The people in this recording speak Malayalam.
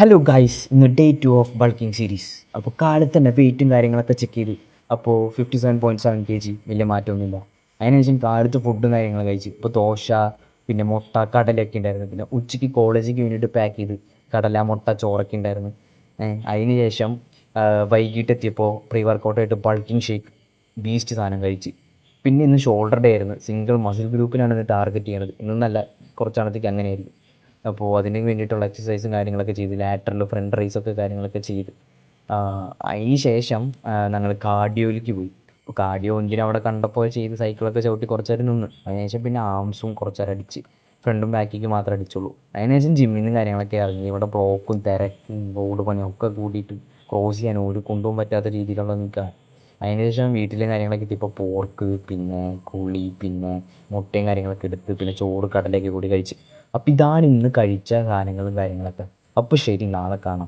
ഹലോ ഗൈസ്, ഇന്ന് ഡേ 2 ഓഫ് ബൾക്കിംഗ് സീരീസ്. അപ്പോൾ കാലത്ത് തന്നെ വെയിറ്റും കാര്യങ്ങളൊക്കെ ചെക്ക് ചെയ്തു. അപ്പോൾ 57.7 kg, വലിയ മാറ്റമൊന്നുമില്ല. അതിനുശേഷം കാലത്ത് ഫുഡും കാര്യങ്ങളും കഴിച്ചു. ഇപ്പോൾ ദോശ, പിന്നെ മുട്ട, കടലയൊക്കെ ഉണ്ടായിരുന്നു. പിന്നെ ഉച്ചയ്ക്ക് കോളേജിലേക്ക് വേണ്ടിയിട്ട് പാക്ക് ചെയ്ത് കടല, മുട്ട, ചോറൊക്കെ ഉണ്ടായിരുന്നു. അതിന് ശേഷം വൈകിട്ട് എത്തിയപ്പോൾ പ്രീ വർക്കൗട്ടായിട്ട് ബൾക്കിംഗ് ഷേക്ക്, ബീസ്റ്റ് സാധനം കഴിച്ച്. പിന്നെ ഇന്ന് ഷോൾഡർ ഡേ ആയിരുന്നു. സിംഗിൾ മസിൽ ഗ്രൂപ്പിനാണ് ഇന്ന് ടാർഗറ്റ് ചെയ്യുന്നത്. ഇന്നല്ല, കുറച്ചാണത്തേക്ക് അങ്ങനെയായിരിക്കും. അപ്പോൾ അതിന് വേണ്ടിയിട്ടുള്ള എക്സസൈസും കാര്യങ്ങളൊക്കെ ചെയ്ത് ലാറ്ററൽ ഫ്രണ്ട് റൈസൊക്കെ കാര്യങ്ങളൊക്കെ ചെയ്ത് അതിന് ശേഷം ഞങ്ങൾ കാർഡിയോയിലേക്ക് പോയി. അപ്പോൾ കാർഡിയോ എന്തിനും അവിടെ കണ്ടപ്പോൾ ചെയ്ത് സൈക്കിളൊക്കെ ചവിട്ടി കുറച്ച് നേരം നിന്ന്. അതിനുശേഷം പിന്നെ ആംസും കുറച്ച് നേരം അടിച്ച്, ഫ്രണ്ടും ബാക്കിലേക്ക് മാത്രമേ അടിച്ചുള്ളൂ. അതിനുശേഷം ജിമ്മിൽ നിന്ന് കാര്യങ്ങളൊക്കെ ഇറങ്ങി. ഇവിടെ ബ്ലോക്കും തിരക്കും റോഡ് പണിയും ഒക്കെ കൂടിയിട്ട് ക്രോസ് ചെയ്യാൻ ഒരു കൊണ്ടുപോകാൻ പറ്റാത്ത രീതിയിലുള്ള നിൽക്കുക. അതിനുശേഷം വീട്ടിലെ കാര്യങ്ങളൊക്കെ എത്തിയപ്പോൾ പോർക്ക്, പിന്നെ കുളി, പിന്നെ മുട്ടയും കാര്യങ്ങളൊക്കെ എടുത്ത്, പിന്നെ ചോറ് കടലയൊക്കെ കൂടി കഴിച്ച്. അപ്പം ഇതാണ് ഇന്ന് കഴിച്ച സാധനങ്ങളും കാര്യങ്ങളൊക്കെ. അപ്പോൾ ശരി, നാളെ കാണാം.